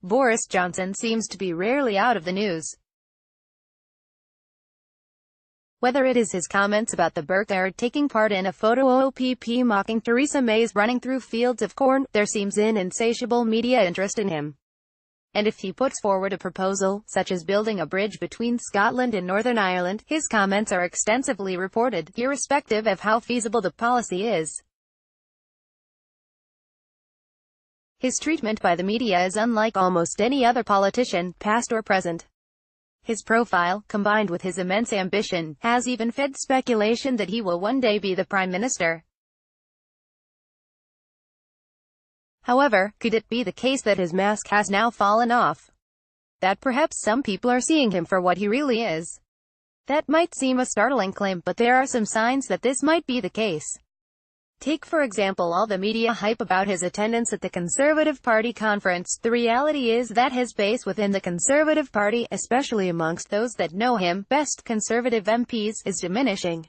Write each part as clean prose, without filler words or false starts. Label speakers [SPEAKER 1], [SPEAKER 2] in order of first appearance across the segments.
[SPEAKER 1] Boris Johnson seems to be rarely out of the news. Whether it is his comments about the burka or taking part in a photo op mocking Theresa May's running through fields of corn, there seems an insatiable media interest in him. And if he puts forward a proposal, such as building a bridge between Scotland and Northern Ireland, his comments are extensively reported, irrespective of how feasible the policy is. His treatment by the media is unlike almost any other politician, past or present. His profile, combined with his immense ambition, has even fed speculation that he will one day be the Prime Minister. However, could it be the case that his mask has now fallen off? That perhaps some people are seeing him for what he really is? That might seem a startling claim, but there are some signs that this might be the case. Take for example all the media hype about his attendance at the Conservative Party conference. The reality is that his base within the Conservative Party, especially amongst those that know him best, Conservative MPs, is diminishing.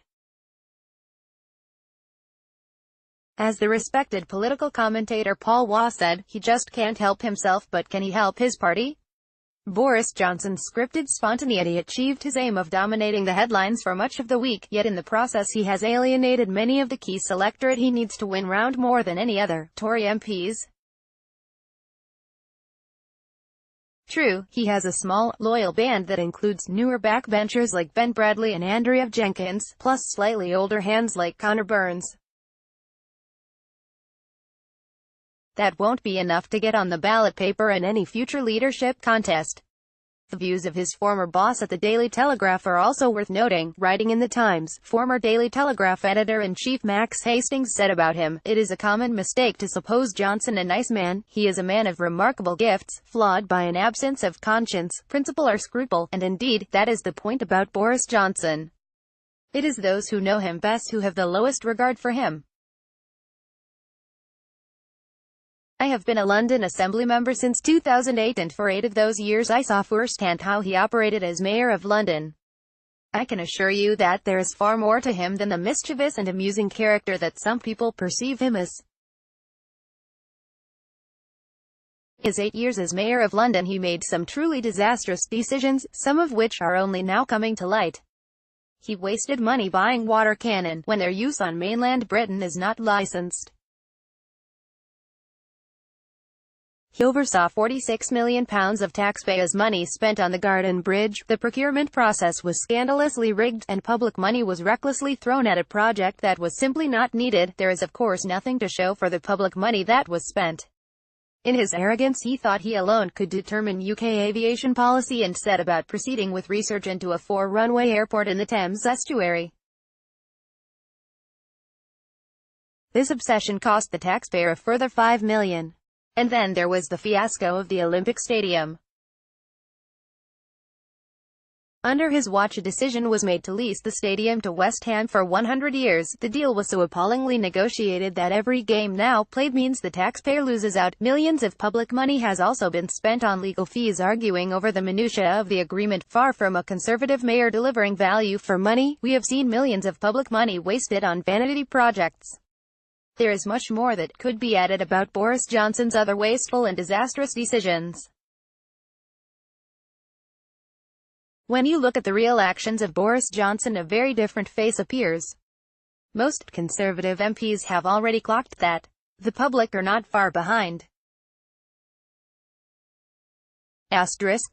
[SPEAKER 1] As the respected political commentator Paul Waugh said, he just can't help himself, but can he help his party? Boris Johnson's scripted spontaneity achieved his aim of dominating the headlines for much of the week, yet in the process he has alienated many of the key electorate he needs to win round more than any other Tory MPs. True, he has a small, loyal band that includes newer backbenchers like Ben Bradley and Andrea Jenkins, plus slightly older hands like Connor Burns. That won't be enough to get on the ballot paper in any future leadership contest. The views of his former boss at the Daily Telegraph are also worth noting. Writing in the Times, former Daily Telegraph editor-in-chief Max Hastings said about him, "It is a common mistake to suppose Johnson a nice man. He is a man of remarkable gifts, flawed by an absence of conscience, principle or scruple, and indeed, that is the point about Boris Johnson. It is those who know him best who have the lowest regard for him." I have been a London Assembly member since 2008 and for 8 of those years I saw firsthand how he operated as Mayor of London. I can assure you that there is far more to him than the mischievous and amusing character that some people perceive him as. In his 8 years as Mayor of London he made some truly disastrous decisions, some of which are only now coming to light. He wasted money buying water cannon, when their use on mainland Britain is not licensed. He oversaw £46 million of taxpayers' money spent on the Garden Bridge. The procurement process was scandalously rigged, and public money was recklessly thrown at a project that was simply not needed. There is of course nothing to show for the public money that was spent. In his arrogance he thought he alone could determine UK aviation policy and set about proceeding with research into a 4-runway airport in the Thames estuary. This obsession cost the taxpayer a further £5 million. And then there was the fiasco of the Olympic Stadium. Under his watch a decision was made to lease the stadium to West Ham for 100 years. The deal was so appallingly negotiated that every game now played means the taxpayer loses out. Millions of public money has also been spent on legal fees arguing over the minutiae of the agreement. Far from a Conservative mayor delivering value for money, we have seen millions of public money wasted on vanity projects. There is much more that could be added about Boris Johnson's other wasteful and disastrous decisions. When you look at the real actions of Boris Johnson, a very different face appears. Most Conservative MPs have already clocked that. The public are not far behind.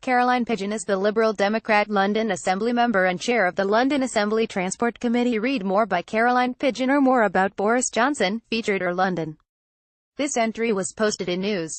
[SPEAKER 1] Caroline Pidgeon is the Liberal Democrat London Assembly member and chair of the London Assembly Transport Committee. Read more by Caroline Pidgeon or more about Boris Johnson, featured or London. This entry was posted in News.